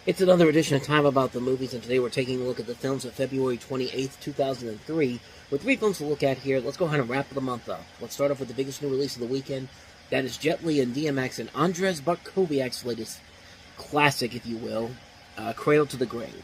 It's another edition of Time About the Movies, and today we're taking a look at the films of February 28th, 2003. With 3 films to look at here, let's go ahead and wrap the month up. Let's start off with the biggest new release of the weekend. That is Jet Li and DMX and Andrzej Bartkowiak's latest classic, if you will, Cradle to the Grave.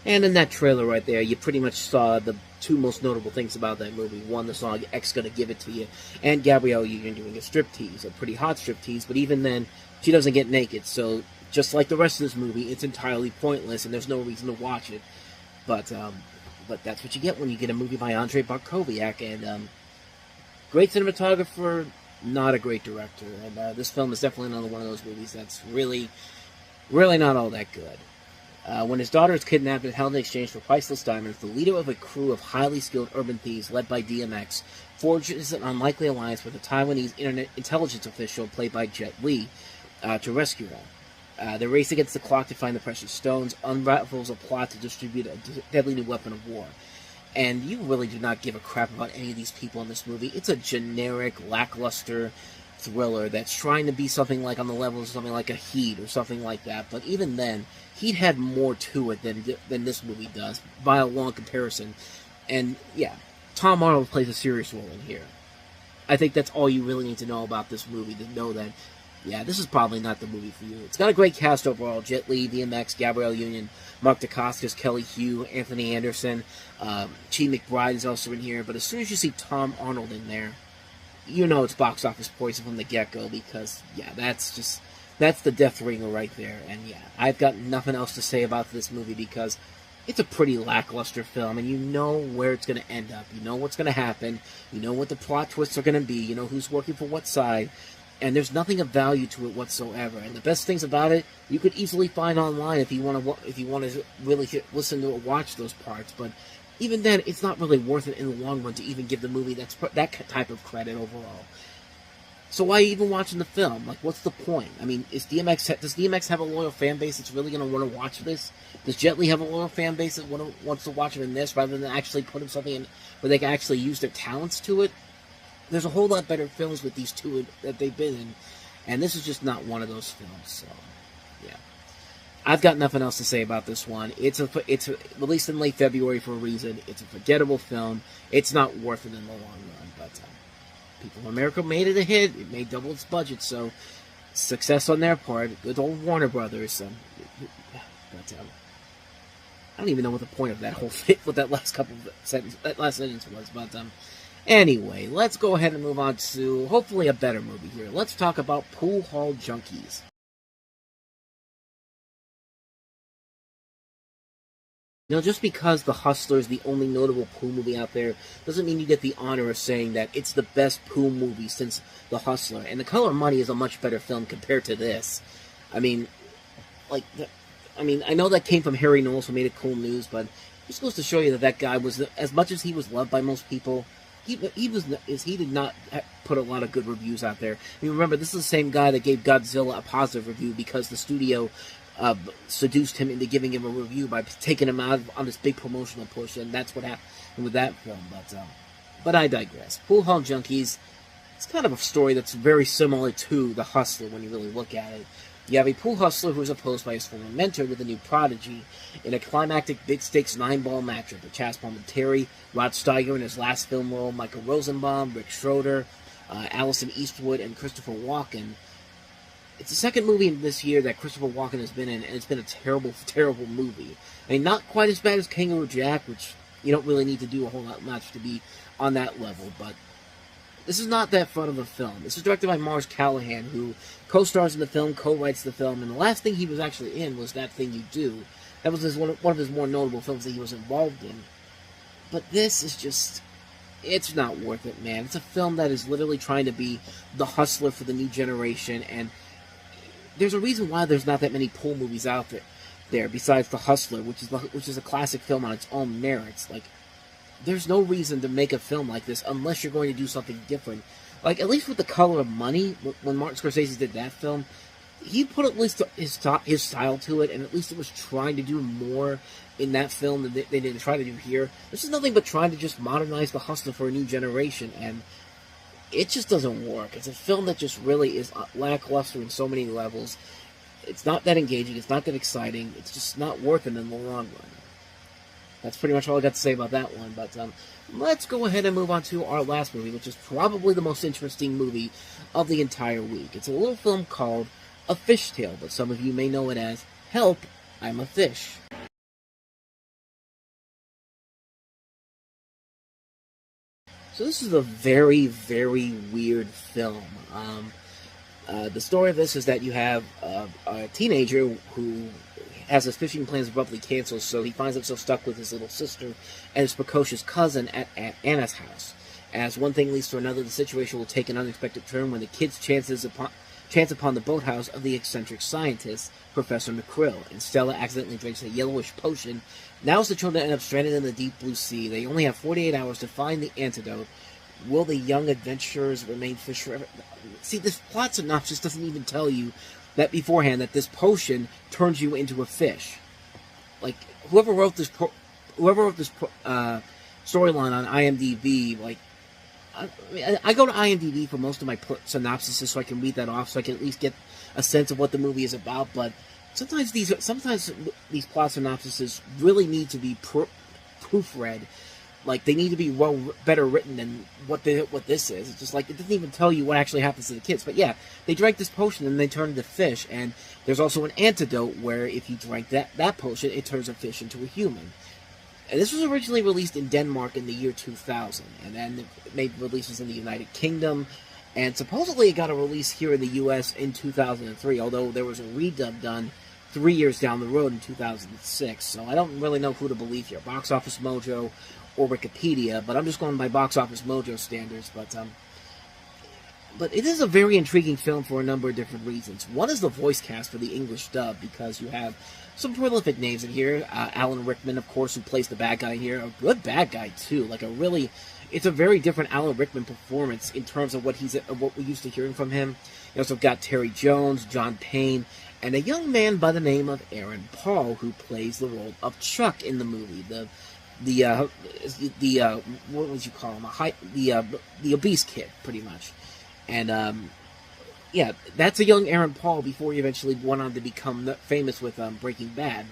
And in that trailer right there, you pretty much saw the 2 most notable things about that movie. One, the song X Gonna Give It To You, and Gabrielle Union doing a striptease, a pretty hot striptease, but even then, she doesn't get naked, so just like the rest of this movie, it's entirely pointless, and there's no reason to watch it. But that's what you get when you get a movie by Andrzej Bartkowiak, and great cinematographer, not a great director, and this film is definitely another one of those movies that's really not all that good. When his daughter is kidnapped and held in exchange for priceless diamonds, the leader of a crew of highly skilled urban thieves led by DMX forges an unlikely alliance with a Taiwanese internet intelligence official played by Jet Li to rescue them. The race against the clock to find the precious stones unravels a plot to distribute a deadly new weapon of war. And you really do not give a crap about any of these people in this movie. It's a generic, lackluster thriller that's trying to be something like on the level of something like a Heat or something like that. But even then, Heat had more to it than this movie does, by a long comparison. And yeah, Tom Arnold plays a serious role in here. I think that's all you really need to know about this movie, to know that, yeah, this is probably not the movie for you. It's got a great cast overall. Jet Li, DMX, Gabrielle Union, Mark Dacascos, Kelly Hu, Anthony Anderson, Chi McBride is also in here. But as soon as you see Tom Arnold in there, you know it's box office poison from the get-go, because, yeah, that's the death ringer right there. And yeah, I've got nothing else to say about this movie, because it's a pretty lackluster film, and you know where it's going to end up. You know what's going to happen. You know what the plot twists are going to be. You know who's working for what side. And there's nothing of value to it whatsoever. And the best things about it, you could easily find online if you want to really listen to it, watch those parts. But even then, it's not really worth it in the long run to even give the movie that type of credit overall. So why even watching the film? Like, what's the point? I mean, does DMX have a loyal fan base that's really going to want to watch this? Does Jet Li have a loyal fan base that wants to watch him in this, rather than actually put him something in where they can actually use their talents to it? There's a whole lot better films with these two that they've been in, and this is just not one of those films. So, yeah, I've got nothing else to say about this one. It's released in late February for a reason. It's a forgettable film. It's not worth it in the long run, but People of America made it a hit. It made double its budget, so success on their part. Good old Warner Brothers. But I don't even know what the point of that whole what that last sentence was. But anyway, let's go ahead and move on to hopefully a better movie here. Let's talk about Pool Hall Junkies. Now, just because The Hustler is the only notable pool movie out there doesn't mean you get the honor of saying that it's the best pool movie since The Hustler. And The Color of Money is a much better film compared to this. I mean, I know that came from Harry Knowles, who made it Cool News, but it just goes to show you that guy was, as much as he was loved by most people, he did not put a lot of good reviews out there. I mean, remember, this is the same guy that gave Godzilla a positive review because the studio seduced him into giving him a review by taking him out on this big promotional push, and that's what happened with that film. But I digress. Pool Hall Junkies, it's kind of a story that's very similar to The Hustler when you really look at it. You have a pool hustler who is opposed by his former mentor with a new prodigy in a climactic big-stakes 9-ball matchup with Chaz Palminteri, Rod Steiger in his last film role, Michael Rosenbaum, Rick Schroeder, Allison Eastwood, and Christopher Walken. It's the second movie this year that Christopher Walken has been in, and it's been a terrible, terrible movie. I mean, not quite as bad as Kangaroo Jack, which you don't really need to do a whole lot much to be on that level, but this is not that fun of a film. This is directed by Mars Callahan, who co-stars in the film, co-writes the film, and the last thing he was actually in was That Thing You Do. That was one of his more notable films that he was involved in. But this is just, it's not worth it, man. It's a film that is literally trying to be The Hustler for the new generation, and there's a reason why there's not that many pool movies out there besides The Hustler, which is a classic film on its own merits. Like, there's no reason to make a film like this unless you're going to do something different. Like, at least with The Color of Money, when Martin Scorsese did that film, he put at least his style to it, and at least it was trying to do more in that film than they didn't try to do here. This is nothing but trying to just modernize The Hustler for a new generation, and it just doesn't work. It's a film that just really is lackluster in so many levels. It's not that engaging. It's not that exciting. It's just not worth it in the long run. That's pretty much all I got to say about that one. But let's go ahead and move on to our last movie, which is probably the most interesting movie of the entire week. It's a little film called A Fish Tale, but some of you may know it as Help, I'm a Fish. So this is a very, very weird film. The story of this is that you have a teenager who has his fishing plans abruptly canceled, so he finds himself stuck with his little sister and his precocious cousin at Anna's house. As one thing leads to another, the situation will take an unexpected turn when the kids chance upon the boathouse of the eccentric scientist, Professor McCrill, and Stella accidentally drinks a yellowish potion. Now as the children end up stranded in the deep blue sea, they only have 48 hours to find the antidote. Will the young adventurers remain fish forever? See, this plot synopsis doesn't even tell you that beforehand, that this potion turns you into a fish. Like, whoever wrote this storyline on IMDb, like, I go to IMDb for most of my synopsises so I can read that off, so I can at least get a sense of what the movie is about. But sometimes these plot synopsises really need to be proofread. Like, they need to be better written than what this is. It's just like, it doesn't even tell you what actually happens to the kids. But yeah, they drank this potion and they turn into fish. And there's also an antidote where if you drank that potion, it turns a fish into a human. And this was originally released in Denmark in the year 2000. And then it made releases in the United Kingdom. And supposedly it got a release here in the US in 2003. Although there was a redub done 3 years down the road in 2006. So I don't really know who to believe here. Box Office Mojo or Wikipedia, but I'm just going by Box Office Mojo standards. But it is a very intriguing film for a number of different reasons. One is the voice cast for the English dub, because you have some prolific names in here. Alan Rickman, of course, who plays the bad guy here. A good bad guy, too. It's a very different Alan Rickman performance in terms of what we're used to hearing from him. You also got Terry Jones, John Payne, and a young man by the name of Aaron Paul, who plays the role of Chuck in the movie. What would you call him? The obese kid, pretty much. And yeah, that's a young Aaron Paul before he eventually went on to become famous with Breaking Bad.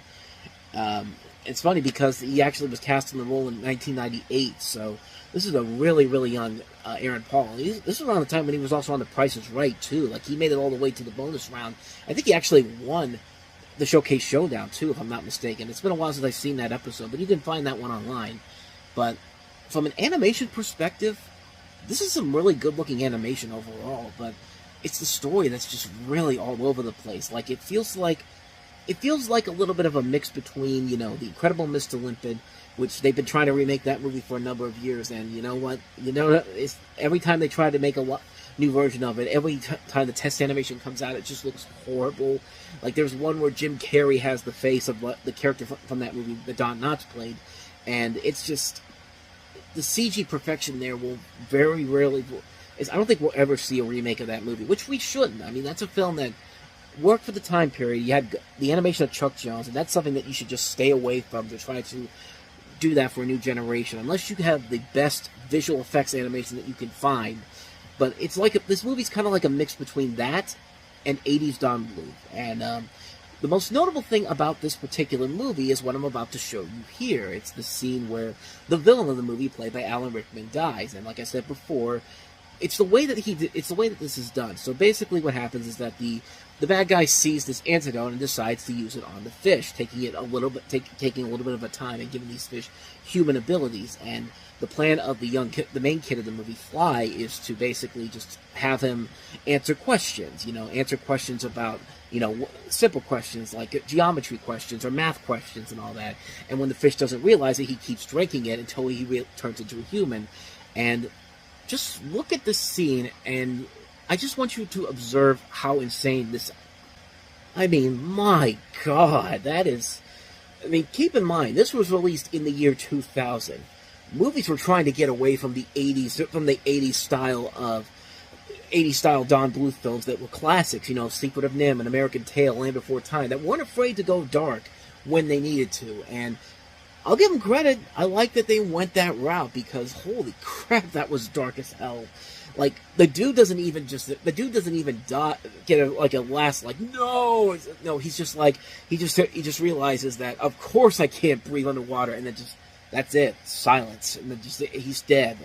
It's funny because he actually was cast in the role in 1998, so this is a really, really young Aaron Paul. This was around the time when he was also on The Price is Right, too. Like, he made it all the way to the bonus round. I think he actually won the Showcase Showdown, too, if I'm not mistaken. It's been a while since I've seen that episode, but you can find that one online. But from an animation perspective, this is some really good-looking animation overall, but it's the story that's just really all over the place. Like, it feels like a little bit of a mix between, The Incredible Mr. Limpid, which they've been trying to remake that movie for a number of years, and you know what? Every time they try to make a new version of it, every time the test animation comes out, it just looks horrible. Like, there's one where Jim Carrey has the face of the character from that movie that Don Knotts played, and it's just, the CG perfection there will very rarely, I don't think we'll ever see a remake of that movie, which we shouldn't. I mean, that's a film that worked for the time period. You had the animation of Chuck Jones, and that's something that you should just stay away from to try to do that for a new generation, unless you have the best visual effects animation that you can find. But it's like this movie's kind of like a mix between that and 80s Don Bluth. And the most notable thing about this particular movie is what I'm about to show you here. It's the scene where the villain of the movie, played by Alan Rickman, dies. And like I said before, it's the way that this is done. So basically what happens is that the bad guy sees this antidote and decides to use it on the fish, taking a little bit of a time and giving these fish human abilities. And the plan of the main kid of the movie, Fly, is to basically just have him answer questions. Answer questions about, simple questions like geometry questions or math questions and all that. And when the fish doesn't realize it, he keeps drinking it until he turns into a human. And just look at this scene, and I just want you to observe how insane this... I mean, my God, that is... I mean, keep in mind, this was released in the year 2000. Movies were trying to get away from the 80s style Don Bluth films that were classics, Secret of Nim, An American Tail, Land Before Time, that weren't afraid to go dark when they needed to. And I'll give them credit. I like that they went that route, because holy crap, that was dark as hell. Like the dude doesn't even get a last like no. He's just like he just realizes that of course I can't breathe underwater, and then just that's it, silence, and then just he's dead.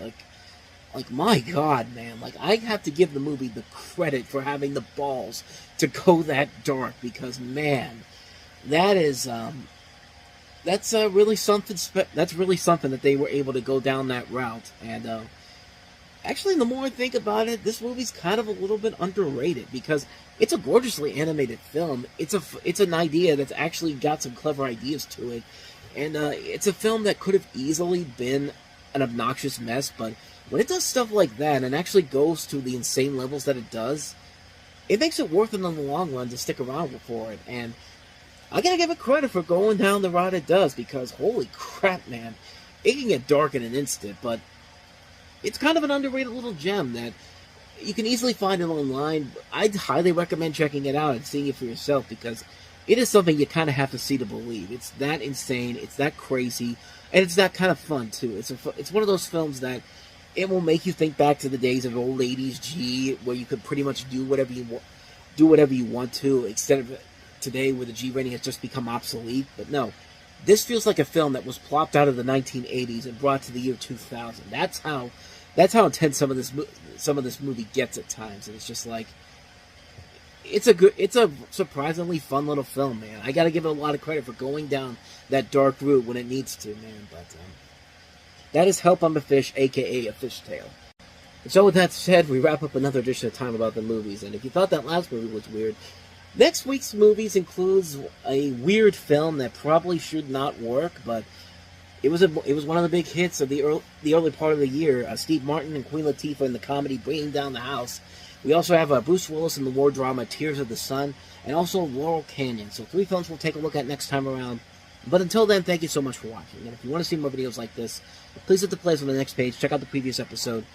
Like my God, man! Like I have to give the movie the credit for having the balls to go that dark, because man, that is that's really something. That's really something that they were able to go down that route. And actually, the more I think about it, this movie's kind of a little bit underrated, because it's a gorgeously animated film. It's an idea that's actually got some clever ideas to it, and it's a film that could have easily been an obnoxious mess, but when it does stuff like that and actually goes to the insane levels that it does, it makes it worth it in the long run to stick around for it. And I gotta give it credit for going down the route it does, because holy crap, man, it can get dark in an instant, but it's kind of an underrated little gem that you can easily find it online. I'd highly recommend checking it out and seeing it for yourself, because it is something you kind of have to see to believe. It's that insane, it's that crazy, and it's that kind of fun too. It's one of those films that it will make you think back to the days of old 80s G, where you could pretty much do whatever you want to, instead of today where the G rating has just become obsolete. But no, this feels like a film that was plopped out of the 1980s and brought to the year 2000. That's how intense some of this movie gets at times. And it's just like it's a surprisingly fun little film, man. I gotta give it a lot of credit for going down that dark route when it needs to, man. But that is Help I'm a Fish, aka A Fish Tale. And so with that said, we wrap up another edition of Time About the Movies. And if you thought that last movie was weird, next week's movies includes a weird film that probably should not work, but it was one of the big hits of the early part of the year. Steve Martin and Queen Latifah in the comedy Bringing Down the House. We also have Bruce Willis in the war drama Tears of the Sun, and also Laurel Canyon. So 3 films we'll take a look at next time around. But until then, thank you so much for watching. And if you want to see more videos like this, please hit the plays on the next page. Check out the previous episode.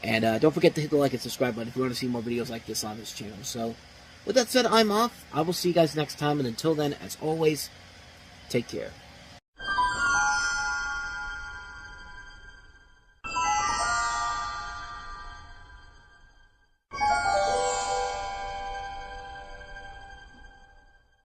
And don't forget to hit the like and subscribe button if you want to see more videos like this on this channel. So with that said, I'm off. I will see you guys next time. And until then, as always, take care.